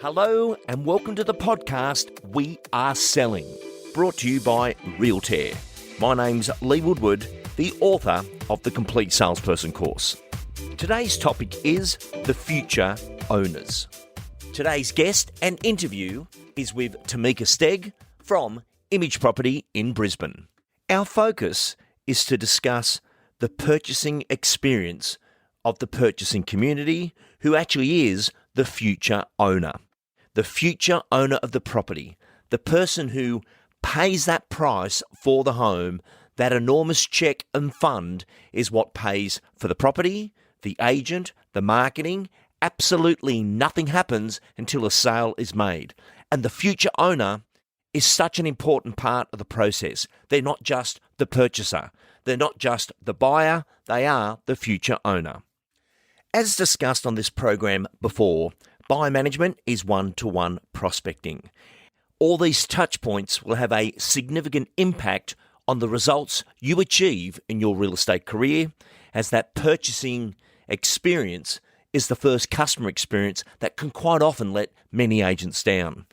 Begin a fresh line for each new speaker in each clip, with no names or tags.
Hello and welcome to the podcast We Are Selling, brought to you by Realtair. My name's Lee Woodward, the author of the Complete Salesperson course. Today's topic is the future owners. Today's guest and interview is with Temika Stagg from Image Property in Brisbane. Our focus is to discuss the purchasing experience of the purchasing community who actually is the future owner. The future owner of the property, the person who pays that price for the home, that enormous check and fund is what pays for the property, the agent, the marketing. Absolutely nothing happens until a sale is made. And the future owner is such an important part of the process. They're not just the purchaser. They're not just the buyer. They are the future owner. As discussed on this program before, buyer management is one-to-one prospecting. All these touch points will have a significant impact on the results you achieve in your real estate career, as that purchasing experience is the first customer experience that can quite often let many agents down.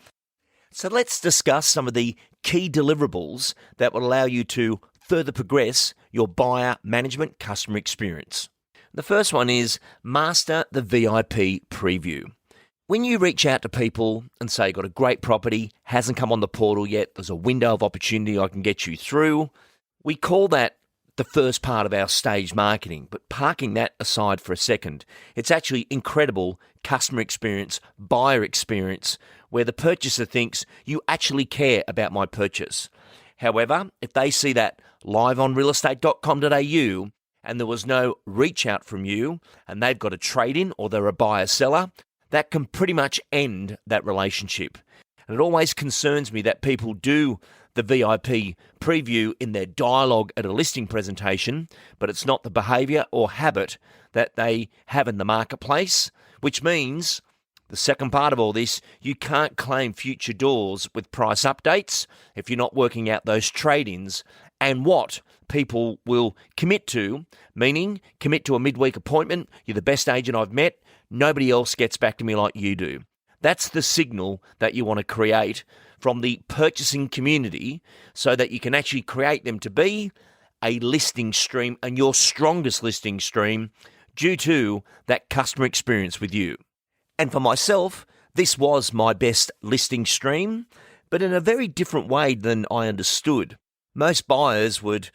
So let's discuss some of the key deliverables that will allow you to further progress your buyer management customer experience. The first one is master the VIP preview. When you reach out to people and say you've got a great property, hasn't come on the portal yet, there's a window of opportunity I can get you through, we call that the first part of our stage marketing. But parking that aside for a second, it's actually incredible customer experience, buyer experience, where the purchaser thinks you actually care about my purchase. However, if they see that live on realestate.com.au and there was no reach out from you and they've got a trade-in or they're a buyer-seller, that can pretty much end that relationship. And it always concerns me that people do the VIP preview in their dialogue at a listing presentation, but it's not the behaviour or habit that they have in the marketplace, which means the second part of all this, you can't claim future doors with price updates if you're not working out those trade-ins and what people will commit to, meaning commit to a midweek appointment. You're the best agent I've met. Nobody else gets back to me like you do. That's the signal that you want to create from the purchasing community so that you can actually create them to be a listing stream and your strongest listing stream due to that customer experience with you. And for myself, this was my best listing stream, but in a very different way than I understood. Most buyers would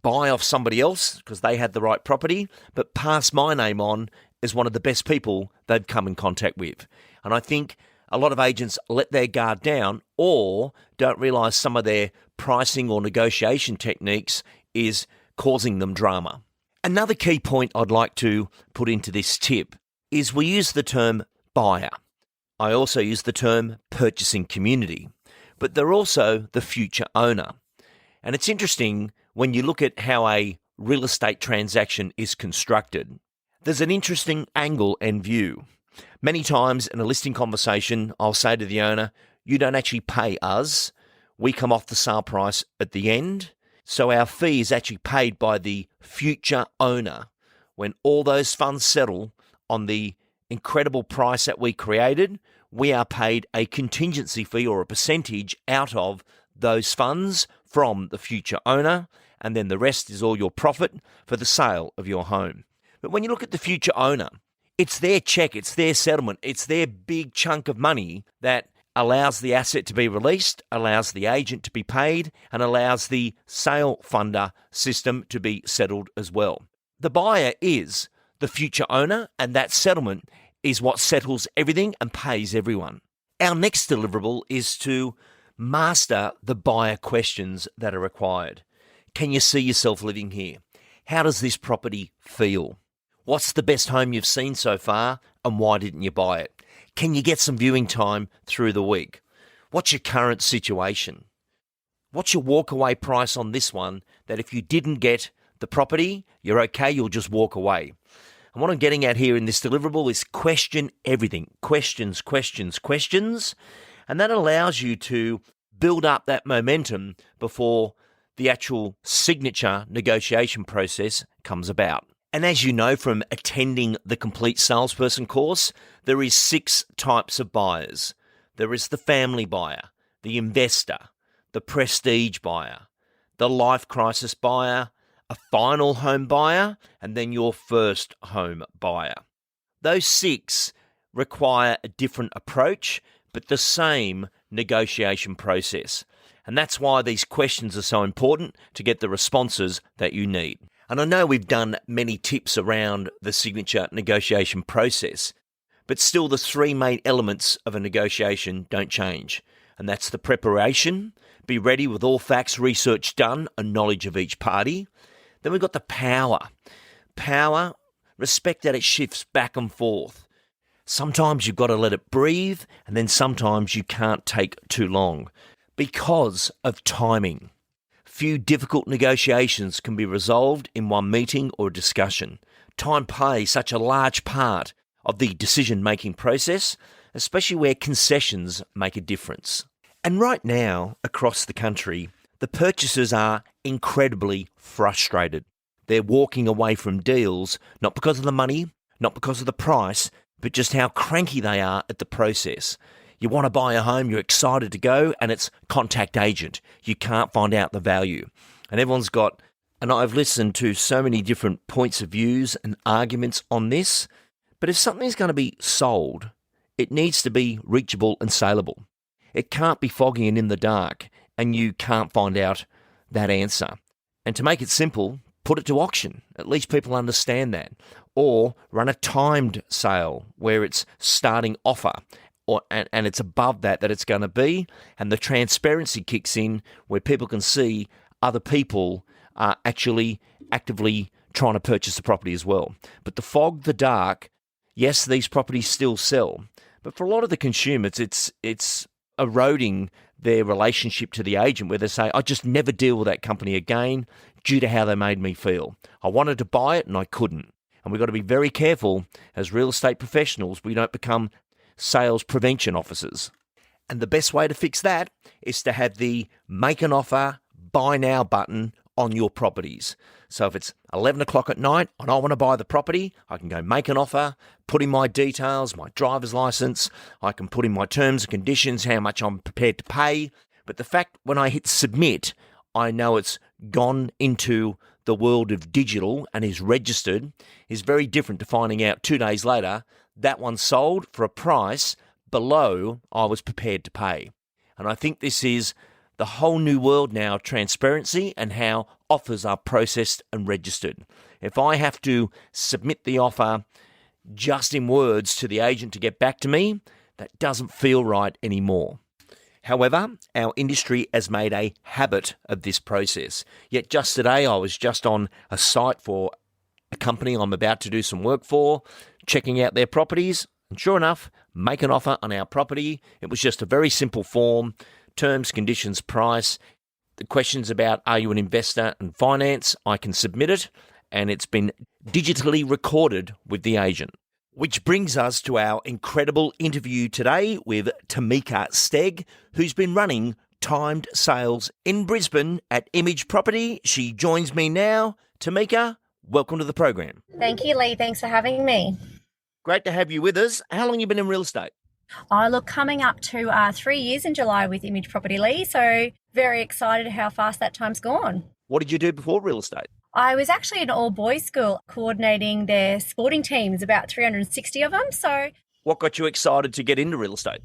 buy off somebody else because they had the right property, but pass my name on as one of the best people they've come in contact with. And I think a lot of agents let their guard down or don't realise some of their pricing or negotiation techniques is causing them drama. Another key point I'd like to put into this tip is we use the term buyer. I also use the term purchasing community, but they're also the future owner. And it's interesting when you look at how a real estate transaction is constructed. There's an interesting angle and view. Many times in a listing conversation, I'll say to the owner, you don't actually pay us. We come off the sale price at the end. So our fee is actually paid by the future owner. When all those funds settle on the incredible price that we created, we are paid a contingency fee or a percentage out of those funds from the future owner, and then the rest is all your profit for the sale of your home. But when you look at the future owner, it's their check, it's their settlement, it's their big chunk of money that allows the asset to be released, allows the agent to be paid, and allows the sale funder system to be settled as well. The buyer is the future owner, and that settlement is what settles everything and pays everyone. Our next deliverable is to master the buyer questions that are required. Can you see yourself living here? How does this property feel? What's the best home you've seen so far, and why didn't you buy it? Can you get some viewing time through the week? What's your current situation? What's your walkaway price on this one that if you didn't get the property, you're okay, you'll just walk away? And what I'm getting at here in this deliverable is question everything. Questions, questions, questions. And that allows you to build up that momentum before the actual signature negotiation process comes about. And as you know from attending the Complete Salesperson course, there is 6 types of buyers. There is the family buyer, the investor, the prestige buyer, the life crisis buyer, a final home buyer, and then your first home buyer. Those 6 require a different approach, but the same negotiation process. And that's why these questions are so important to get the responses that you need. And I know we've done many tips around the signature negotiation process, but still the 3 main elements of a negotiation don't change. And that's the preparation, be ready with all facts, research done, and knowledge of each party. Then we've got the power. Power, respect that it shifts back and forth. Sometimes you've got to let it breathe, and then sometimes you can't take too long because of timing. Few difficult negotiations can be resolved in one meeting or discussion. Time plays such a large part of the decision-making process, especially where concessions make a difference. And right now, across the country, the purchasers are incredibly frustrated. They're walking away from deals, not because of the money, not because of the price, but just how cranky they are at the process. You want to buy a home, you're excited to go, and it's contact agent. You can't find out the value. And everyone's got, and I've listened to so many different points of views and arguments on this, but if something's going to be sold, it needs to be reachable and saleable. It can't be foggy and in the dark, and you can't find out that answer. And to make it simple, put it to auction. At least people understand that. Or run a timed sale where it's starting offer and it's above that it's going to be, and the transparency kicks in where people can see other people are actually actively trying to purchase the property as well. But the fog, the dark, yes, these properties still sell, but for a lot of the consumers, it's eroding their relationship to the agent where they say, I just never deal with that company again due to how they made me feel. I wanted to buy it and I couldn't. And we've got to be very careful as real estate professionals, we don't become sales prevention officers. And the best way to fix that is to have the make an offer, buy now button on your properties. So if it's 11 o'clock at night and I want to buy the property, I can go make an offer, put in my details, my driver's license, I can put in my terms and conditions, how much I'm prepared to pay. But the fact when I hit submit, I know it's gone into the world of digital and is registered is very different to finding out 2 days later that one sold for a price below I was prepared to pay. And I think this is the whole new world now of transparency and how offers are processed and registered. If I have to submit the offer just in words to the agent to get back to me, that doesn't feel right anymore. However, our industry has made a habit of this process. Yet just today, I was just on a site for a company I'm about to do some work for, checking out their properties, and sure enough, make an offer on our property. It was just a very simple form, terms, conditions, price. The questions about are you an investor and finance, I can submit it, and it's been digitally recorded with the agent. Which brings us to our incredible interview today with Temika Stagg, who's been running timed sales in Brisbane at Image Property. She joins me now. Tamika, welcome to the program.
Thank you, Lee. Thanks for having me.
Great to have you with us. How long have you been in real estate?
Look, coming up to 3 years in July with Image Property, Lee. So very excited how fast that time's gone.
What did you do before real estate?
I was actually in an all-boys school coordinating their sporting teams, about 360 of them. So,
what got you excited to get into real estate?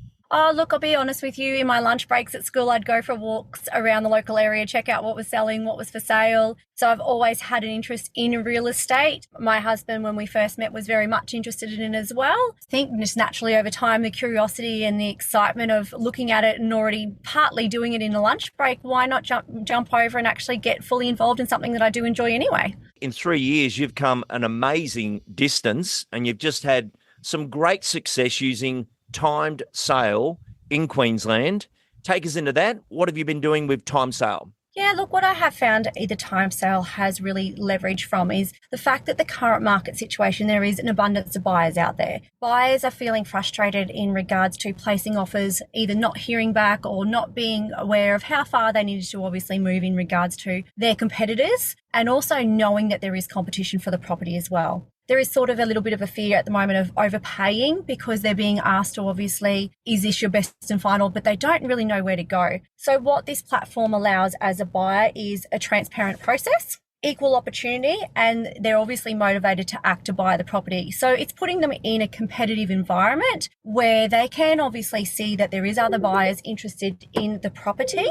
Look, I'll be honest with you. In my lunch breaks at school, I'd go for walks around the local area, check out what was selling, what was for sale. So I've always had an interest in real estate. My husband, when we first met, was very much interested in it as well. I think just naturally over time, the curiosity and the excitement of looking at it and already partly doing it in a lunch break, why not jump over and actually get fully involved in something that I do enjoy anyway?
In 3 years, you've come an amazing distance and you've just had some great success using timed sale in Queensland. Take us into that. What have you been doing with time sale?
Yeah, look, what I have found the time sale has really leveraged from is the fact that the current market situation, there is an abundance of buyers out there. Buyers are feeling frustrated in regards to placing offers, either not hearing back or not being aware of how far they needed to obviously move in regards to their competitors, and also knowing that there is competition for the property as well. There is sort of a little bit of a fear at the moment of overpaying because they're being asked to obviously, is this your best and final? But they don't really know where to go. So what this platform allows as a buyer is a transparent process, equal opportunity, and they're obviously motivated to act to buy the property. So it's putting them in a competitive environment where they can obviously see that there is other buyers interested in the property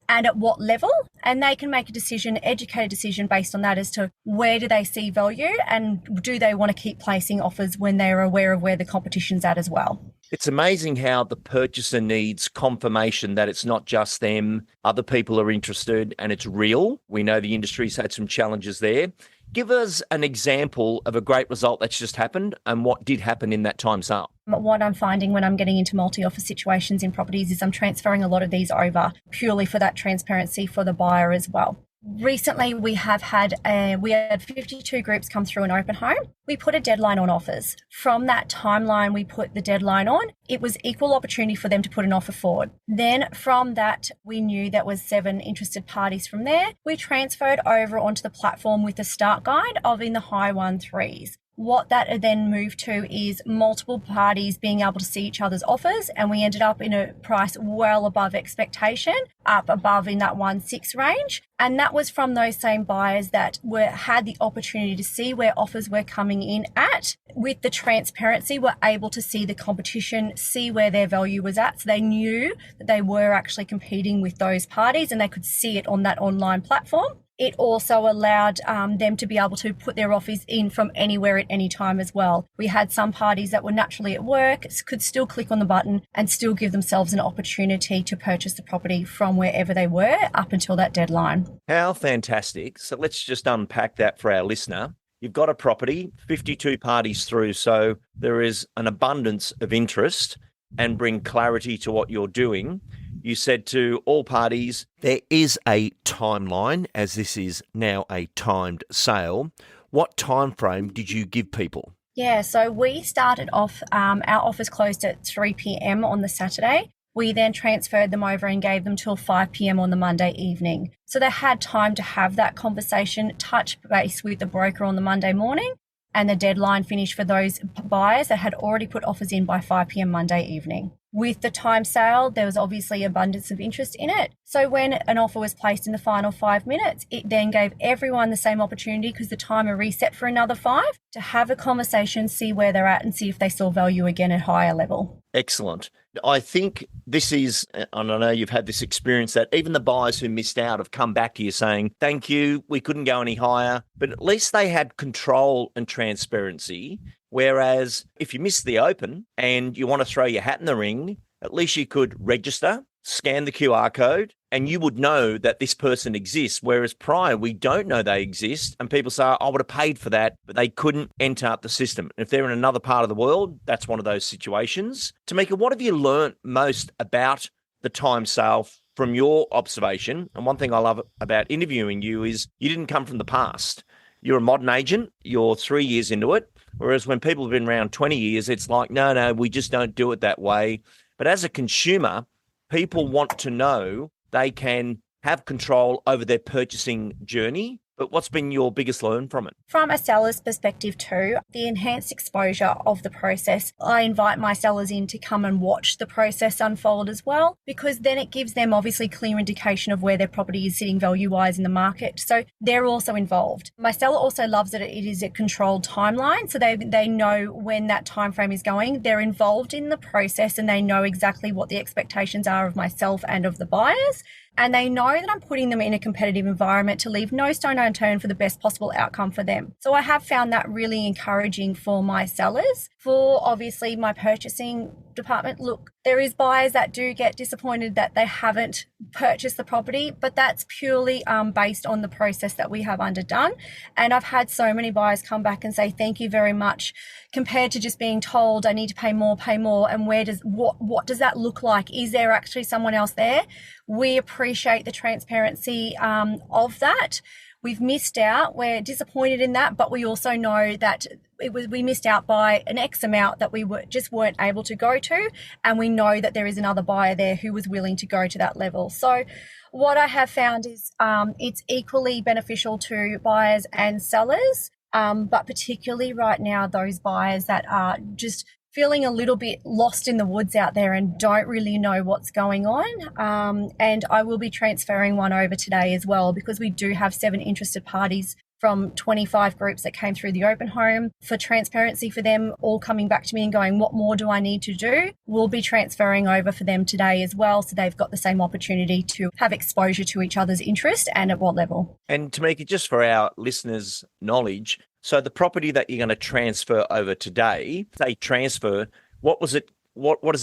and at what level, and they can make a decision, educated decision based on that as to where do they see value and do they want to keep placing offers when they're aware of where the competition's at as well.
It's amazing how the purchaser needs confirmation that it's not just them, other people are interested and it's real. We know the industry's had some challenges there. Give us an example of a great result that's just happened and what did happen in that time sale.
What I'm finding when I'm getting into multi-offer situations in properties is I'm transferring a lot of these over purely for that transparency for the buyer as well. Recently, we had 52 groups come through an open home. We put a deadline on offers. From that timeline we put the deadline on, it was equal opportunity for them to put an offer forward. Then from that, we knew that was 7 interested parties from there. We transferred over onto the platform with a start guide of in the high 1.3s. What that then moved to is multiple parties being able to see each other's offers, and we ended up in a price well above expectation, up above in that 1.6 range. And that was from those same buyers that had the opportunity to see where offers were coming in at. With the transparency, were able to see the competition, see where their value was at. So they knew that they were actually competing with those parties and they could see it on that online platform. It also allowed them to be able to put their offers in from anywhere at any time as well. We had some parties that were naturally at work, could still click on the button and still give themselves an opportunity to purchase the property from wherever they were up until that deadline.
How fantastic. So let's just unpack that for our listener. You've got a property, 52 parties through, so there is an abundance of interest and bring clarity to what you're doing. You said to all parties, there is a timeline, as this is now a timed sale. What time frame did you give people?
Yeah, so we started off, our office closed at 3 p.m. on the Saturday. We then transferred them over and gave them till 5 p.m. on the Monday evening. So they had time to have that conversation, touch base with the broker on the Monday morning, and the deadline finished for those buyers that had already put offers in by 5 p.m. Monday evening. With the time sale, there was obviously abundance of interest in it. So when an offer was placed in the final 5 minutes, it then gave everyone the same opportunity, because the timer reset for another 5, to have a conversation, see where they're at and see if they saw value again at higher level.
Excellent. I think this is, and I know you've had this experience, that even the buyers who missed out have come back to you saying, thank you, we couldn't go any higher, but at least they had control and transparency. Whereas if you miss the open and you want to throw your hat in the ring, at least you could register, scan the QR code, and you would know that this person exists. Whereas prior, we don't know they exist. And people say, I would have paid for that, but they couldn't enter the system. If they're in another part of the world, that's one of those situations. Tamika, what have you learnt most about the time sale from your observation? And one thing I love about interviewing you is you didn't come from the past. You're a modern agent. You're 3 years into it. Whereas when people have been around 20 years, it's like, no, we just don't do it that way. But as a consumer, people want to know they can have control over their purchasing journey. But what's been your biggest learn from it?
From a seller's perspective too, the enhanced exposure of the process. I invite my sellers in to come and watch the process unfold as well, because then it gives them obviously clear indication of where their property is sitting value-wise in the market. So they're also involved. My seller also loves that it is a controlled timeline, so they know when that time frame is going. They're involved in the process and they know exactly what the expectations are of myself and of the buyers. And they know that I'm putting them in a competitive environment to leave no stone unturned for the best possible outcome for them. So I have found that really encouraging for my sellers. For obviously my purchasing department, look, there is buyers that do get disappointed that they haven't purchased the property, but that's purely based on the process that we have underdone. And I've had so many buyers come back and say, thank you very much, compared to just being told I need to pay more, and what does that look like? Is there actually someone else there? We appreciate the transparency of that. We've missed out. We're disappointed in that, but we also know that we missed out by an X amount that we just weren't able to go to. And we know that there is another buyer there who was willing to go to that level. So what I have found is it's equally beneficial to buyers and sellers, but particularly right now, those buyers that are just feeling a little bit lost in the woods out there and don't really know what's going on. And I will be transferring one over today as well, because we do have 7 interested parties from 25 groups that came through the open home. For transparency for them, all coming back to me and going, what more do I need to do? We'll be transferring over for them today as well, so they've got the same opportunity to have exposure to each other's interest and at what level.
And Tamika, just for our listeners' knowledge, so the property that you're going to transfer over today, say transfer, what is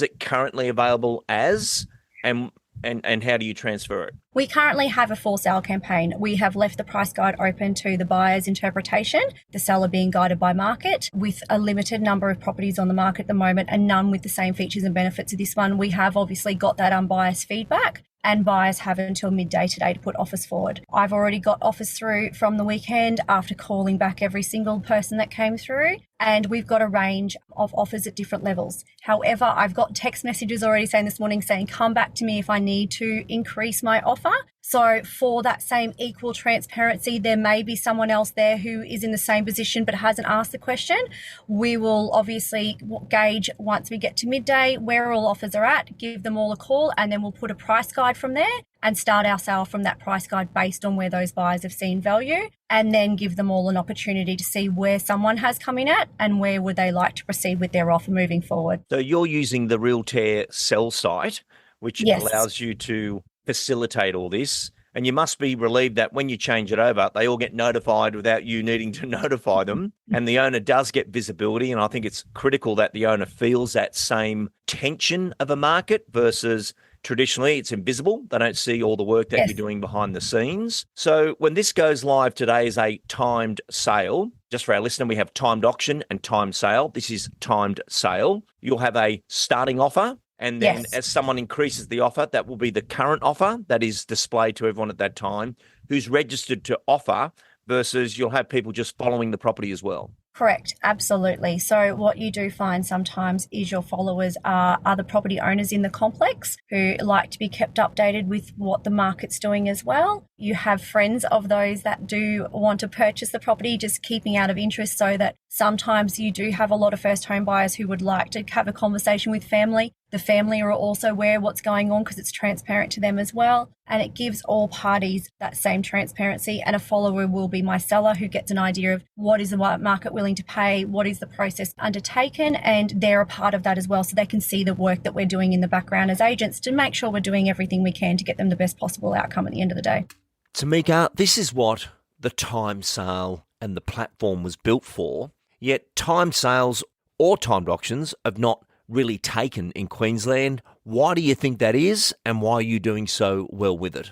it currently available as, and how do you transfer it?
We currently have a for sale campaign. We have left the price guide open to the buyer's interpretation, the seller being guided by market, with a limited number of properties on the market at the moment and none with the same features and benefits of this one. We have obviously got that unbiased feedback, and buyers have until midday today to put offers forward. I've already got offers through from the weekend after calling back every single person that came through, and we've got a range of offers at different levels. However, I've got text messages already saying this morning saying, come back to me if I need to increase my offer. So for that same equal transparency, there may be someone else there who is in the same position but hasn't asked the question. We will obviously gauge once we get to midday where all offers are at, give them all a call, and then we'll put a price guide from there and start our sale from that price guide based on where those buyers have seen value, and then give them all an opportunity to see where someone has come in at and where would they like to proceed with their offer moving forward.
So you're using the Realtair sell site, which allows you to facilitate all this. And you must be relieved that when you change it over, they all get notified without you needing to notify them. And the owner does get visibility. And I think it's critical that the owner feels that same tension of a market versus traditionally it's invisible. They don't see all the work that you're doing behind the scenes. So when this goes live today as a timed sale, just for our listener, we have timed auction and timed sale. This is timed sale. You'll have a starting offer. And then as someone increases the offer, that will be the current offer that is displayed to everyone at that time who's registered to offer, versus you'll have people just following the property as well.
Correct, absolutely. So what you do find sometimes is your followers are other property owners in the complex who like to be kept updated with what the market's doing as well. You have friends of those that do want to purchase the property, just keeping out of interest, so that sometimes you do have a lot of first home buyers who would like to have a conversation with family. The family are also aware of what's going on because it's transparent to them as well. And it gives all parties that same transparency. And a follower will be my seller, who gets an idea of what is the market willing to pay, what is the process undertaken, and they're a part of that as well. So they can see the work that we're doing in the background as agents to make sure we're doing everything we can to get them the best possible outcome at the end of the day.
Tamika, this is what the time sale and the platform was built for. Yet time sales or timed auctions have not really taken in Queensland. Why do you think that is, and why are you doing so well with it?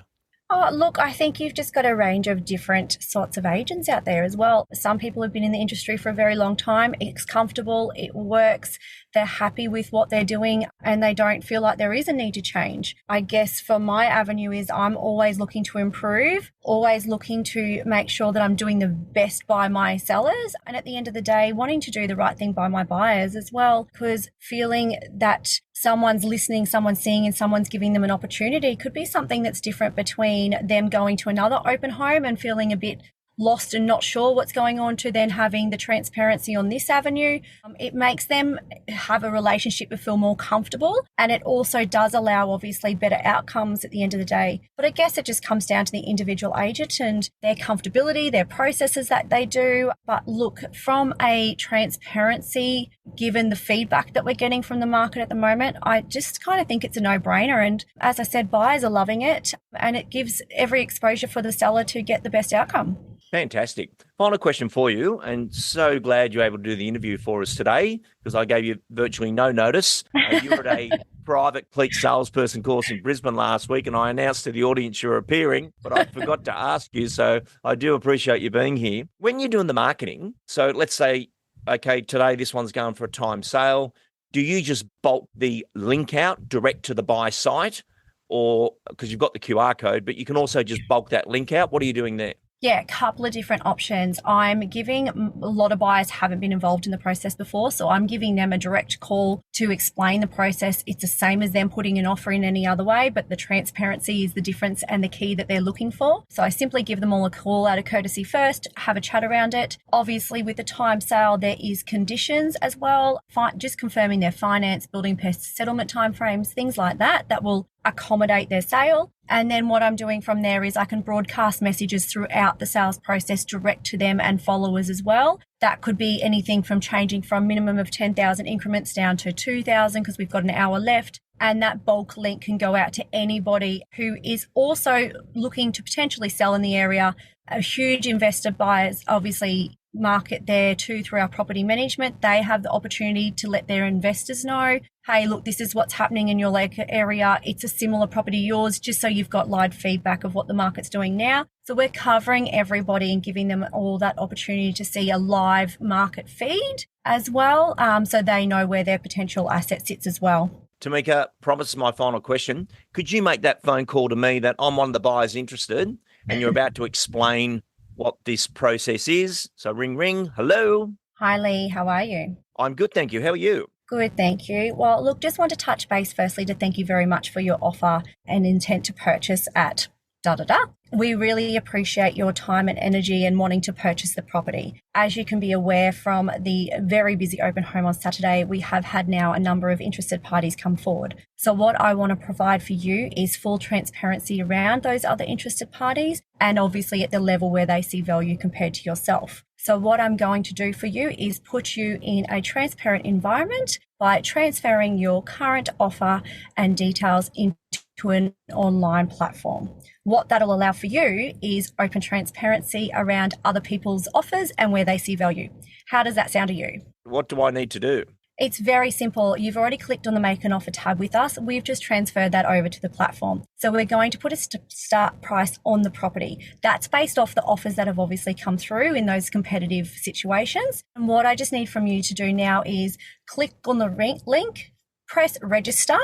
Oh, look, I think you've just got a range of different sorts of agents out there as well. Some people have been in the industry for a very long time. It's comfortable, it works, they're happy with what they're doing, and they don't feel like there is a need to change. I guess for my avenue is I'm always looking to improve, always looking to make sure that I'm doing the best by my sellers, and at the end of the day, wanting to do the right thing by my buyers as well, because feeling that someone's listening, someone's seeing, and someone's giving them an opportunity could be something that's different between them going to another open home and feeling a bit lost and not sure what's going on, to then having the transparency on this avenue. It makes them have a relationship and feel more comfortable, and it also does allow obviously better outcomes at the end of the day. But I guess it just comes down to the individual agent and their comfortability, their processes that they do. But look, from a transparency, given the feedback that we're getting from the market at the moment, I just kind of think it's a no-brainer. And as I said, buyers are loving it, and it gives every exposure for the seller to get the best outcome.
Fantastic. Final question for you, and so glad you're able to do the interview for us today because I gave you virtually no notice. You were at a private complete salesperson course in Brisbane last week, and I announced to the audience you're appearing, but I forgot to ask you, so I do appreciate you being here. When you're doing the marketing, so let's say, okay, today this one's going for a time sale, do you just bulk the link out direct to the buy site, or because you've got the QR code, but you can also just bulk that link out? What are you doing there?
Yeah, a couple of different options. I'm giving a lot of buyers haven't been involved in the process before, so I'm giving them a direct call to explain the process. It's the same as them putting an offer in any other way, but the transparency is the difference and the key that they're looking for. So I simply give them all a call out of courtesy first, have a chat around it. Obviously, with the time sale, there is conditions as well, just confirming their finance, building pest settlement timeframes, things like that will accommodate their sale. And then what I'm doing from there is I can broadcast messages throughout the sales process direct to them and followers as well. That could be anything from changing from minimum of 10,000 increments down to 2,000 because we've got an hour left. And that bulk link can go out to anybody who is also looking to potentially sell in the area. A huge investor buyers obviously market there too through our property management. They have the opportunity to let their investors know, hey, look, this is what's happening in your local area. It's a similar property to yours, just so you've got live feedback of what the market's doing now. So we're covering everybody and giving them all that opportunity to see a live market feed as well, so they know where their potential asset sits as well.
Tamika, promise my final question. Could you make that phone call to me that I'm one of the buyers interested and you're about to explain what this process is? So ring, ring. Hello.
Hi, Lee. How are you?
I'm good, thank you. How are you?
Good, thank you. Well, look, just want to touch base firstly to thank you very much for your offer and intent to purchase at da-da-da. We really appreciate your time and energy in wanting to purchase the property. As you can be aware from the very busy open home on Saturday, we have had now a number of interested parties come forward. So what I want to provide for you is full transparency around those other interested parties and obviously at the level where they see value compared to yourself. So what I'm going to do for you is put you in a transparent environment by transferring your current offer and details into an online platform. What that'll allow for you is open transparency around other people's offers and where they see value. How does that sound to you?
What do I need to do?
It's very simple. You've already clicked on the Make an Offer tab with us. We've just transferred that over to the platform. So we're going to put a start price on the property. That's based off the offers that have obviously come through in those competitive situations. And what I just need from you to do now is click on the link, press register.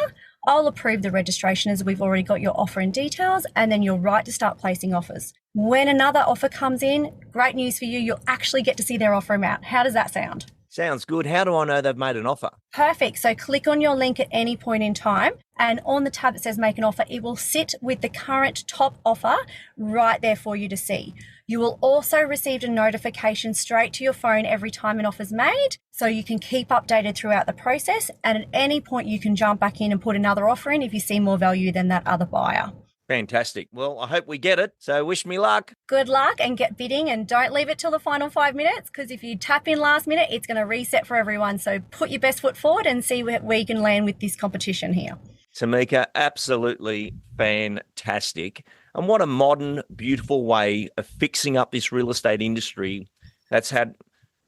I'll approve the registration as we've already got your offer and details, and then you're right to start placing offers. When another offer comes in, great news for you, you'll actually get to see their offer amount. How does that sound?
Sounds good. How do I know they've made an offer?
Perfect. So click on your link at any point in time, and on the tab that says Make an Offer, it will sit with the current top offer right there for you to see. You will also receive a notification straight to your phone every time an offer is made, so you can keep updated throughout the process, and at any point you can jump back in and put another offer in if you see more value than that other buyer.
Fantastic. Well, I hope we get it. So wish me luck.
Good luck and get bidding, and don't leave it till the final 5 minutes, because if you tap in last minute, it's going to reset for everyone. So put your best foot forward and see where we can land with this competition here.
Tamika, absolutely fantastic. And what a modern, beautiful way of fixing up this real estate industry that's had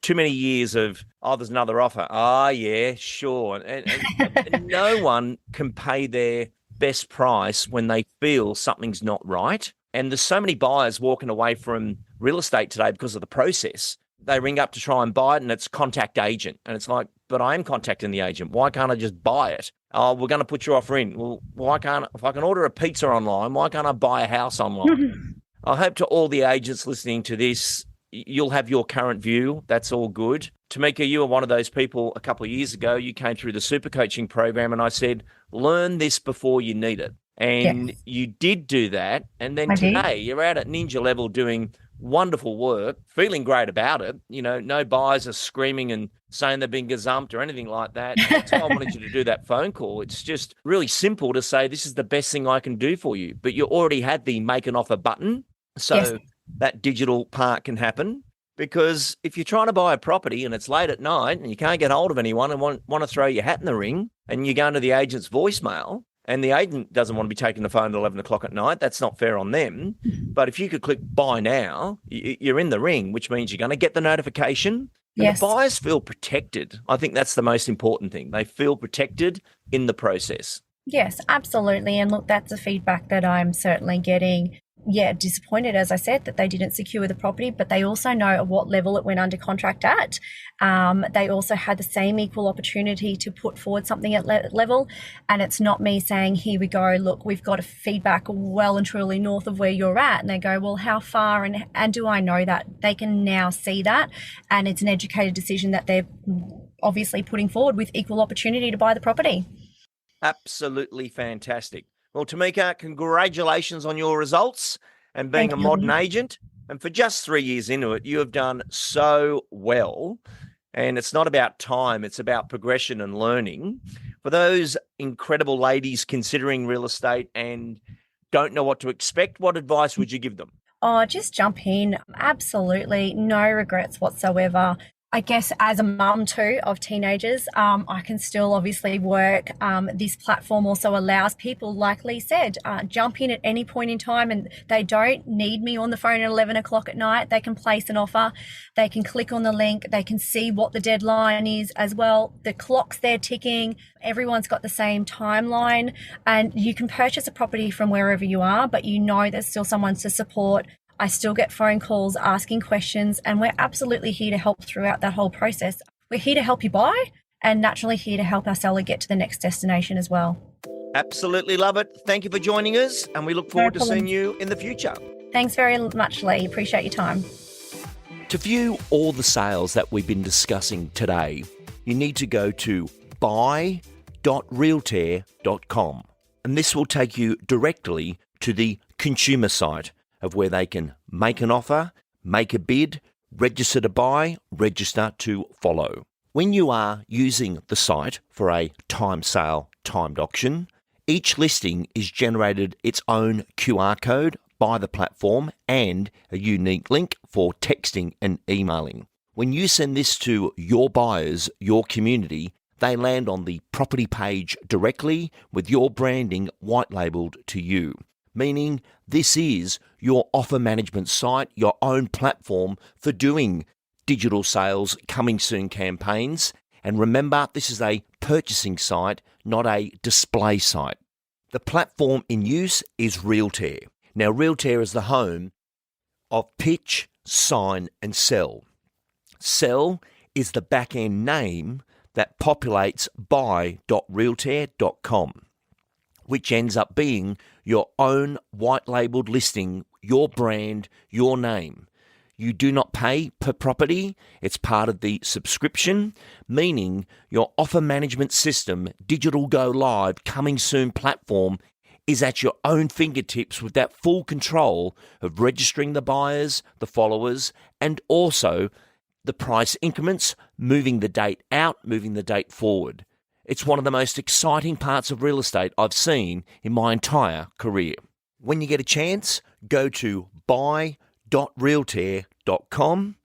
too many years of, oh, there's another offer. Ah, yeah, sure. And no one can pay their best price when they feel something's not right. And there's so many buyers walking away from real estate today because of the process. They ring up to try and buy it and it's contact agent. And it's like, but I am contacting the agent. Why can't I just buy it? Oh, we're going to put your offer in. Well, why can't, if I can order a pizza online, why can't I buy a house online? I hope to all the agents listening to this, you'll have your current view. That's all good. Tamika, you were one of those people a couple of years ago. You came through the super coaching program and I said, learn this before you need it. And yes, you did do that. And then today you're out at ninja level doing wonderful work, feeling great about it. You know, no buyers are screaming and saying they've been gazumped or anything like that. That's why I wanted you to do that phone call. It's just really simple to say, this is the best thing I can do for you. But you already had the make an offer button. So that digital part can happen. Because if you're trying to buy a property and it's late at night and you can't get hold of anyone and want to throw your hat in the ring and you go into the agent's voicemail, And the agent doesn't want to be taking the phone at 11 o'clock at night. That's not fair on them. But if you could click buy now, you're in the ring, which means you're going to get the notification. And
Yes.
the buyers feel protected. I think that's the most important thing. They feel protected in the process.
Yes, absolutely. And look, that's the feedback that I'm certainly getting. Yeah, disappointed, as I said, that they didn't secure the property, but they also know at what level it went under contract at. They also had the same equal opportunity to put forward something at level. And it's not me saying, here we go, look, we've got a feedback well and truly north of where you're at. And they go, well, how far? And do I know that? They can now see that. And it's an educated decision that they're obviously putting forward with equal opportunity to buy the property.
Absolutely fantastic. Well, Tamika, congratulations on your results and being
Thank
a
you.
modern agent. And for just 3 years into it, you have done so well. And it's not about time, it's about progression and learning. For those incredible ladies considering real estate and don't know what to expect, what advice would you give them?
Oh, just jump in. Absolutely. No regrets whatsoever. I guess as a mum too of teenagers, I can still obviously work. This platform also allows people, like Lee said, jump in at any point in time, and they don't need me on the phone at 11 o'clock at night. They can place an offer. They can click on the link. They can see what the deadline is as well. The clock's there ticking. Everyone's got the same timeline, and you can purchase a property from wherever you are, but you know there's still someone to support. I still get phone calls asking questions, and we're absolutely here to help throughout that whole process. We're here to help you buy and naturally here to help our seller get to the next destination as well.
Absolutely love it. Thank you for joining us, and we look forward to seeing you in the future.
Thanks very much, Lee. Appreciate your time.
To view all the sales that we've been discussing today, you need to go to buy.realtair.com, and this will take you directly to the consumer site of where they can make an offer, make a bid, register to buy, register to follow. When you are using the site for a time sale, timed auction, each listing is generated its own QR code by the platform and a unique link for texting and emailing. When you send this to your buyers, your community, they land on the property page directly with your branding white labelled to you, meaning this is your offer management site, your own platform for doing digital sales coming soon campaigns. And remember, this is a purchasing site, not a display site. The platform in use is Realtair. Now, Realtair is the home of pitch, sign, and sell. Sell is the back-end name that populates buy.realtair.com, which ends up being your own white-labelled listing, your brand, your name. You do not pay per property. It's part of the subscription, meaning your offer management system, digital go live, coming soon platform is at your own fingertips with that full control of registering the buyers, the followers, and also the price increments, moving the date out, moving the date forward. It's one of the most exciting parts of real estate I've seen in my entire career. When you get a chance, go to buy.realtair.com,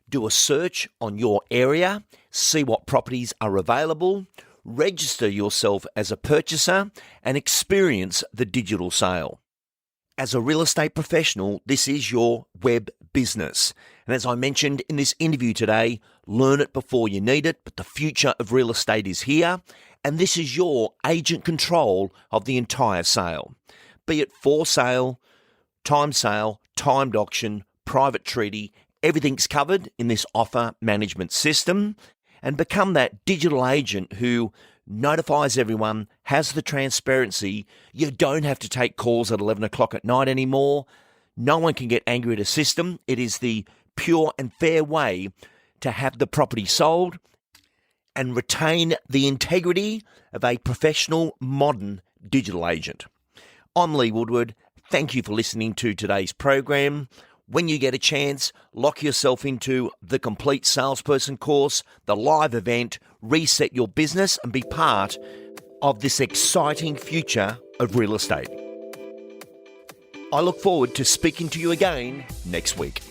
do a search on your area, see what properties are available, register yourself as a purchaser, and experience the digital sale. As a real estate professional, this is your web business. And as I mentioned in this interview today, learn it before you need it, but the future of real estate is here, and this is your agent control of the entire sale. Be it for sale, timed auction, private treaty, everything's covered in this offer management system, and become that digital agent who notifies everyone, has the transparency. You don't have to take calls at 11 o'clock at night anymore. No one can get angry at a system. It is the pure and fair way to have the property sold and retain the integrity of a professional, modern digital agent. I'm Lee Woodward. Thank you for listening to today's program. When you get a chance, lock yourself into the Complete Salesperson course, the live event, reset your business and be part of this exciting future of real estate. I look forward to speaking to you again next week.